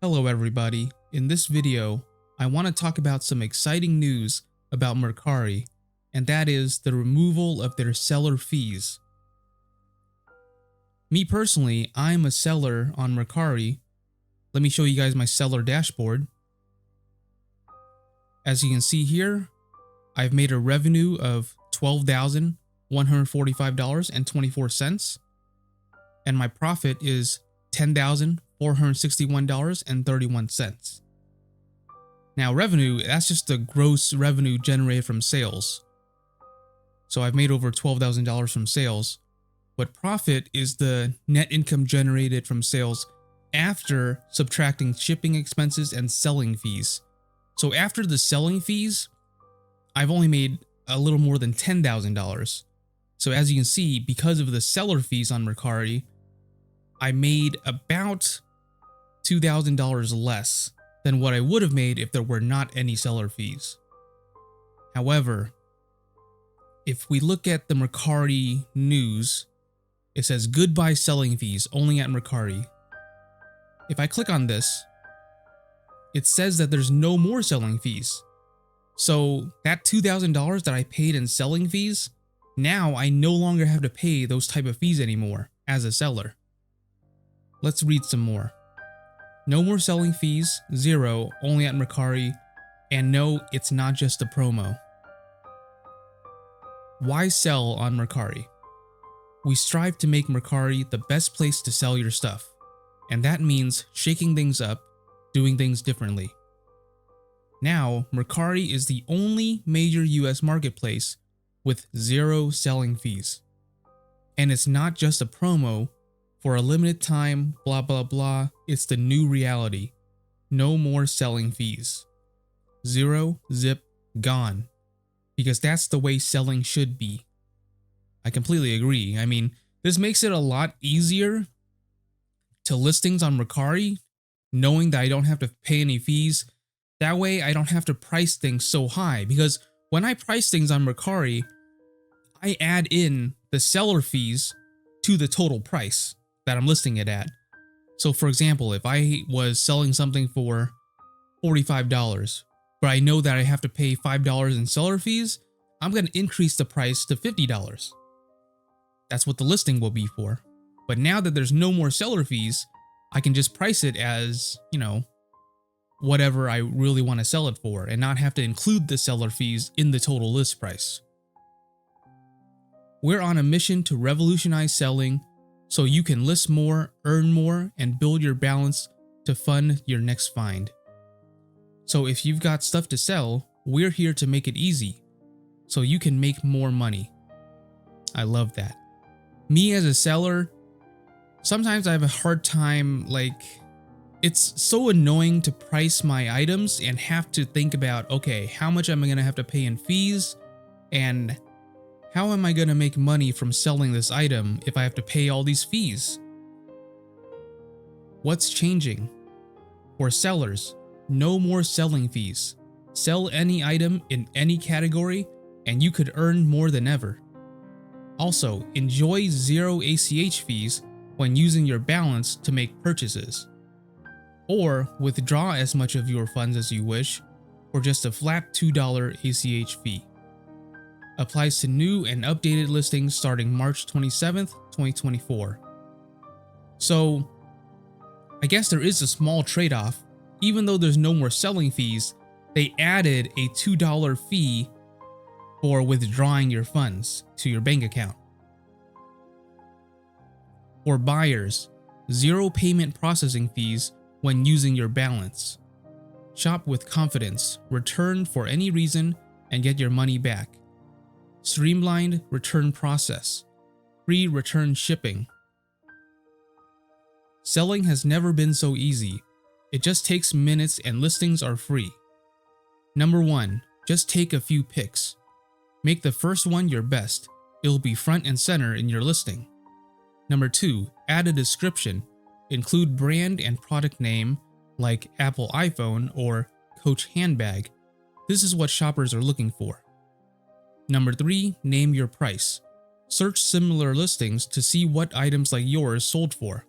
Hello everybody, in this video, I want to talk about some exciting news about Mercari, and that is the removal of their seller fees. Me personally, I'm a seller on Mercari. Let me show you guys my seller dashboard. As you can see here, I've made a revenue of $12,145.24, and my profit is $10,461.31. Now revenue, that's just the gross revenue generated from sales. So I've made over $12,000 from sales, but profit is the net income generated from sales after subtracting shipping expenses and selling fees. So after the selling fees, I've only made a little more than $10,000. So as you can see, because of the seller fees on Mercari, I made about $2,000 less than what I would have made if there were not any seller fees. However, if we look at the Mercari news, it says goodbye selling fees only at Mercari. If I click on this, it says that there's no more selling fees. So that $2,000 that I paid in selling fees, now I no longer have to pay those type of fees anymore as a seller. Let's read some more. No more selling fees, 0, only at Mercari, and no, it's not just a promo. Why sell on Mercari? We strive to make Mercari the best place to sell your stuff, and that means shaking things up, doing things differently. Now, Mercari is the only major US marketplace with 0 selling fees. And it's not just a promo. For a limited time, blah blah blah, it's the new reality. No more selling fees. 0, zip, gone. Because that's the way selling should be. I completely agree. I mean, this makes it a lot easier to list things on Mercari, knowing that I don't have to pay any fees. That way I don't have to price things so high, because when I price things on Mercari, I add in the seller fees to the total price that I'm listing it at. So for example, if I was selling something for $45, but I know that I have to pay $5 in seller fees, I'm going to increase the price to $50. That's what the listing will be for. But now that there's no more seller fees, I can just price it as, whatever I really want to sell it for and not have to include the seller fees in the total list price. We're on a mission to revolutionize selling so you can list more, earn more, and build your balance to fund your next find. So if you've got stuff to sell, we're here to make it easy so you can make more money. I love that. Me as a seller, sometimes I have a hard time, it's so annoying to price my items and have to think about, okay, how much am I going to have to pay in fees, and how am I going to make money from selling this item if I have to pay all these fees? What's changing? For sellers, no more selling fees. Sell any item in any category and you could earn more than ever. Also, enjoy 0 ACH fees when using your balance to make purchases. Or withdraw as much of your funds as you wish for just a flat $2 ACH fee. Applies to new and updated listings starting March 27th, 2024. So, I guess there is a small trade-off. Even though there's no more selling fees, they added a $2 fee for withdrawing your funds to your bank account. For buyers, 0 payment processing fees when using your balance. Shop with confidence, return for any reason, and get your money back. Streamlined return process. Free return shipping. Selling has never been so easy. It just takes minutes and listings are free. Number 1, just take a few pics. Make the first one your best. It'll be front and center in your listing. Number 2, add a description. Include brand and product name like Apple iPhone or Coach handbag. This is what shoppers are looking for. Number 3, name your price. Search similar listings to see what items like yours sold for.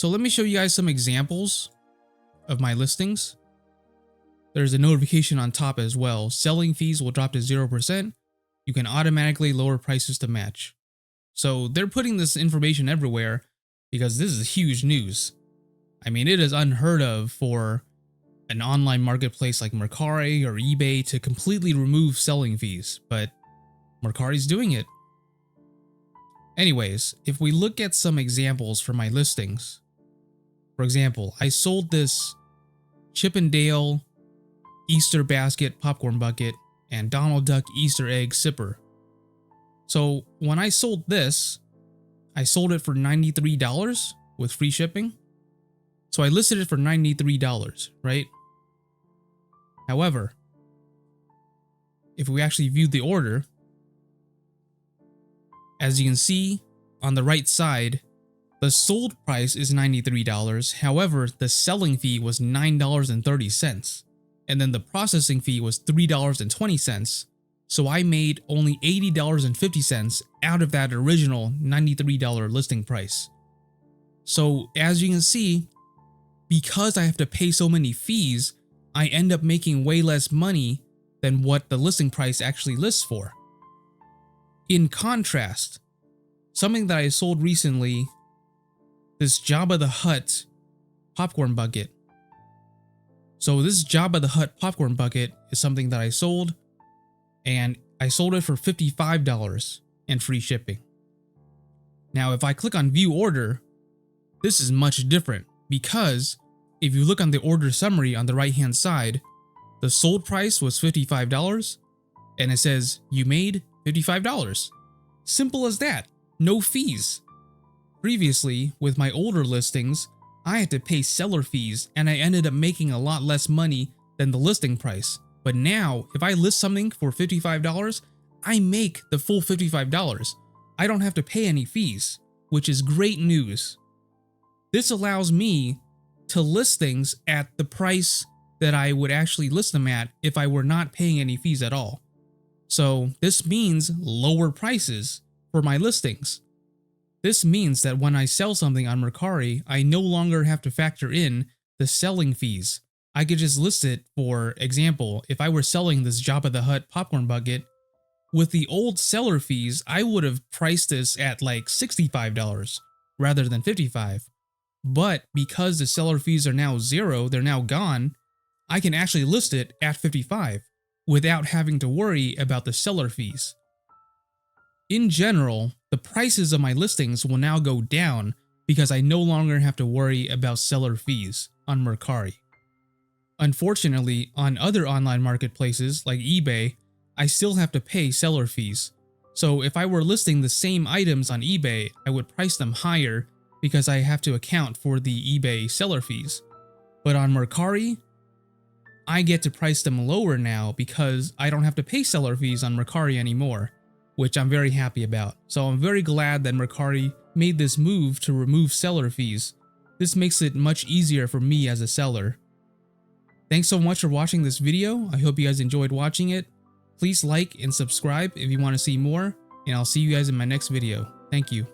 So let me show you guys some examples of my listings. There's a notification on top as well. Selling fees will drop to 0%. You can automatically lower prices to match. So they're putting this information everywhere because this is huge news. I mean, it is unheard of for an online marketplace like Mercari or eBay to completely remove selling fees, but Mercari's doing it. Anyways, if we look at some examples for my listings, for example, I sold this Chip 'n Dale Easter basket popcorn bucket and Donald Duck Easter egg sipper. So when I sold this, I sold it for $93 with free shipping. So I listed it for $93, right? However, if we actually viewed the order, as you can see on the right side, the sold price is $93. However, the selling fee was $9.30. And then the processing fee was $3.20. So I made only $80.50 out of that original $93 listing price. So as you can see, because I have to pay so many fees, I end up making way less money than what the listing price actually lists for. In contrast, something that I sold recently, this Jabba the Hutt popcorn bucket. So this Jabba the Hutt popcorn bucket is something that I sold, and I sold it for $55 and free shipping. Now, if I click on view order, this is much different because if you look on the order summary on the right hand side, the sold price was $55 and it says you made $55. Simple as that, no fees. Previously, with my older listings, I had to pay seller fees and I ended up making a lot less money than the listing price. But now, if I list something for $55, I make the full $55. I don't have to pay any fees, which is great news. This allows me to list things at the price that I would actually list them at if I were not paying any fees at all. So this means lower prices for my listings. This means that when I sell something on Mercari, I no longer have to factor in the selling fees. I could just list it, for example, if I were selling this Jabba the Hutt popcorn bucket, with the old seller fees, I would have priced this at like $65 rather than $55. But because the seller fees are now zero, they're now gone, I can actually list it at $55 without having to worry about the seller fees. In general, the prices of my listings will now go down because I no longer have to worry about seller fees on Mercari. Unfortunately, on other online marketplaces like eBay, I still have to pay seller fees. So if I were listing the same items on eBay, I would price them higher because I have to account for the eBay seller fees. But on Mercari, I get to price them lower now because I don't have to pay seller fees on Mercari anymore, which I'm very happy about. So I'm very glad that Mercari made this move to remove seller fees. This makes it much easier for me as a seller. Thanks so much for watching this video. I hope you guys enjoyed watching it. Please like and subscribe if you want to see more, and I'll see you guys in my next video. Thank you.